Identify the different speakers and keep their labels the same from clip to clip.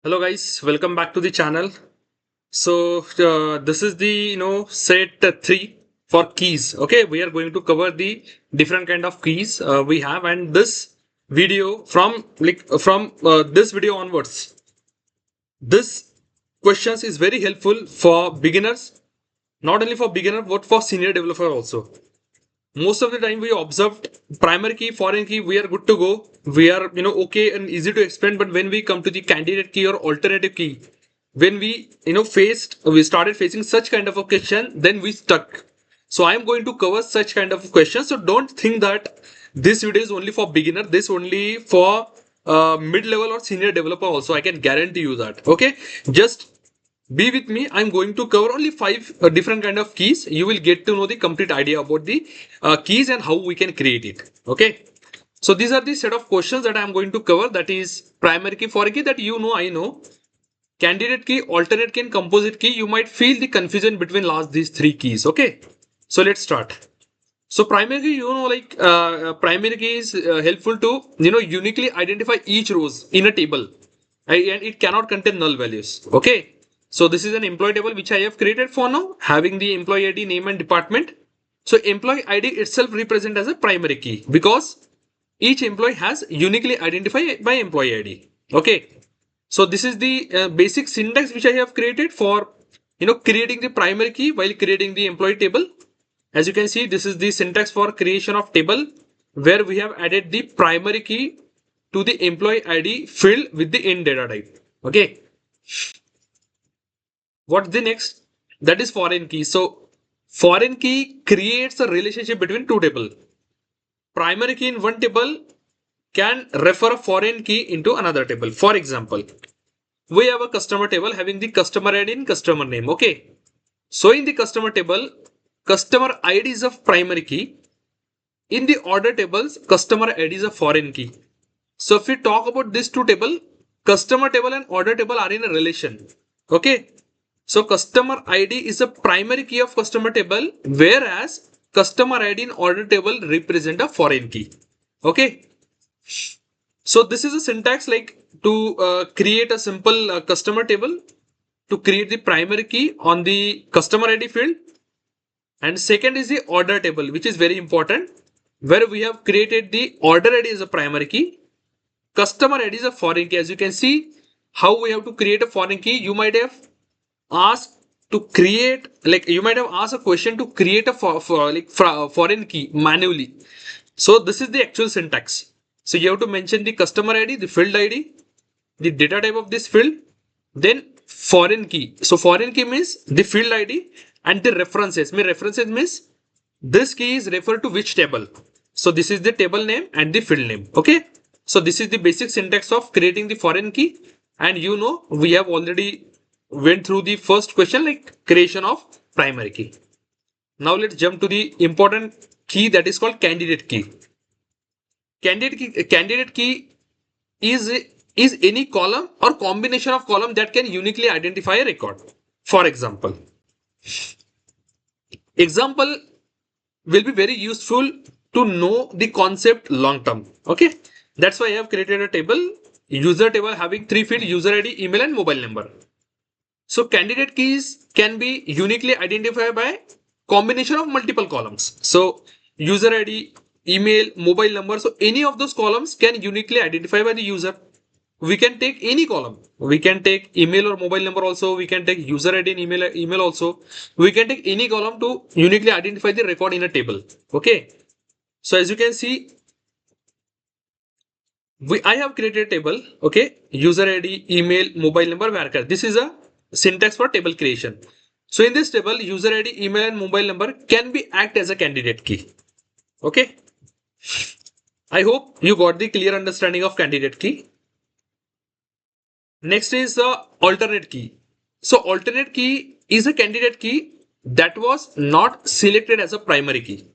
Speaker 1: Hello guys, welcome back to the channel. This is the set 3 for keys. Okay, we are going to cover the different kind of keys we have, and this video from this video onwards, this questions is very helpful for beginners, not only for beginner but for senior developer also. Most of the time we observed primary key, foreign key, we are good to go. We are okay and easy to explain. But when we come to the candidate key or alternative key, when we started facing such kind of a question, then we stuck. So I am going to cover such kind of questions. So don't think that this video is only for beginner. This only for mid-level or senior developer also. I can guarantee you that. Okay, just be with me. I'm going to cover only five different kind of keys. You will get to know the complete idea about the keys and how we can create it. Okay, so these are the set of questions that I'm going to cover. That is primary key, foreign key, that I know. Candidate key, alternate key, and composite key. You might feel the confusion between last these three keys. Okay, so let's start. So primary key, primary key is helpful to uniquely identify each rows in a table, and it cannot contain null values. Okay, so this is an employee table which I have created for now, having the employee ID, name, and department. So employee ID itself represent as a primary key because each employee has uniquely identified by employee ID. Okay, so this is the basic syntax which I have created for creating the primary key while creating the employee table. As you can see, this is the syntax for creation of table where we have added the primary key to the employee ID field with the in data type. Okay. What's the next? That is foreign key. So foreign key creates a relationship between two tables. Primary key in one table can refer a foreign key into another table. For example, we have a customer table having the customer ID and customer name. Okay. So in the customer table, customer ID is a primary key. In the order tables, customer ID is a foreign key. So if we talk about these two tables, customer table and order table are in a relation. Okay. So customer ID is a primary key of customer table, whereas customer ID in order table represent a foreign key. Okay. So this is a syntax like to create a simple customer table to create the primary key on the customer ID field. And second is the order table, which is very important, where we have created the order ID as a primary key. Customer ID is a foreign key. As you can see how we have to create a foreign key. You might have asked to create, like you might have asked a question to create a foreign key manually. So this is the actual syntax. So you have to mention the customer ID, the field ID, the data type of this field, then foreign key. So foreign key means the field ID and the references. References means this key is referred to which table. So this is the table name and the field name. Okay. So this is the basic syntax of creating the foreign key. And we have already went through the first question like creation of primary key. Now let's jump to the important key that is called candidate key. Candidate key is any column or combination of column that can uniquely identify a record. For example will be very useful to know the concept long term. Okay, that's why I have created a table, user table having three fields: user ID, email, and mobile number. So candidate keys can be uniquely identified by combination of multiple columns. So user ID, email, mobile number. So any of those columns can uniquely identify by the user. We can take any column. We can take email or mobile number also. We can take user ID and email also. We can take any column to uniquely identify the record in a table. Okay. So as you can see, I have created a table. Okay. User ID, email, mobile number, varchar. This is a syntax for table creation. So in this table, user ID, email, and mobile number can be act as a candidate key. Okay. I hope you got the clear understanding of candidate key. Next is the alternate key. So alternate key is a candidate key that was not selected as a primary key.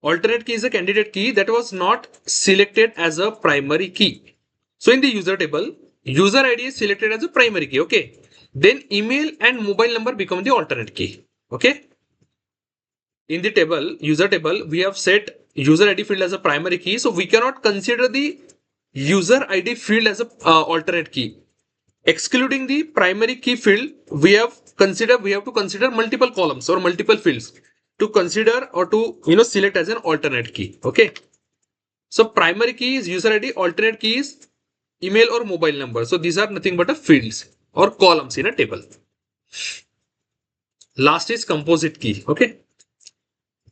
Speaker 1: Alternate key is a candidate key that was not selected as a primary key. So in the user table, user ID is selected as a primary key. Okay. Then email and mobile number become the alternate key. Okay. In the table, user table, we have set user ID field as a primary key. So we cannot consider the user ID field as a alternate key. Excluding the primary key field, we have to consider multiple columns or multiple fields to consider or to select as an alternate key. Okay. So primary key is user ID, alternate key is email or mobile number. So these are nothing but a fields or columns in a table. Last is composite key. Okay.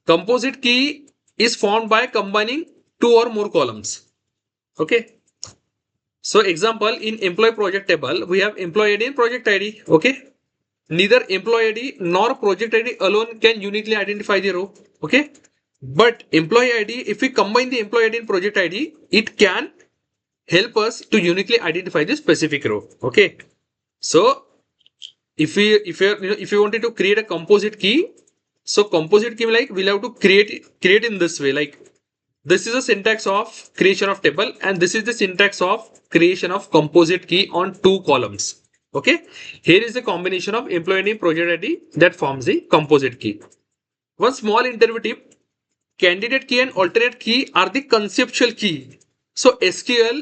Speaker 1: Composite key is formed by combining two or more columns. Okay. So example, in employee project table, we have employee ID and project ID. Okay. Neither employee ID nor project ID alone can uniquely identify the row. Okay. But employee ID, if we combine the employee ID and project ID, it can help us to uniquely identify the specific row. Okay. So if you wanted to create a composite key, so composite key like we'll have to create in this way. Like this is a syntax of creation of table and this is the syntax of creation of composite key on two columns. Okay. Here is the combination of employee ID and project ID that forms the composite key. One small interview tip: candidate key and alternate key are the conceptual key. So SQL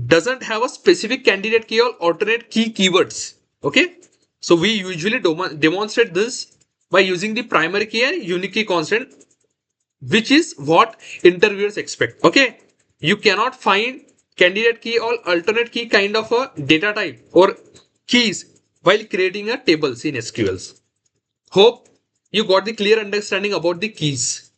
Speaker 1: doesn't have a specific candidate key or alternate key keywords. Okay. So we usually demonstrate this by using the primary key and unique key constant, which is what interviewers expect. Okay. You cannot find candidate key or alternate key kind of a data type or keys while creating a tables in SQLs. Hope you got the clear understanding about the keys.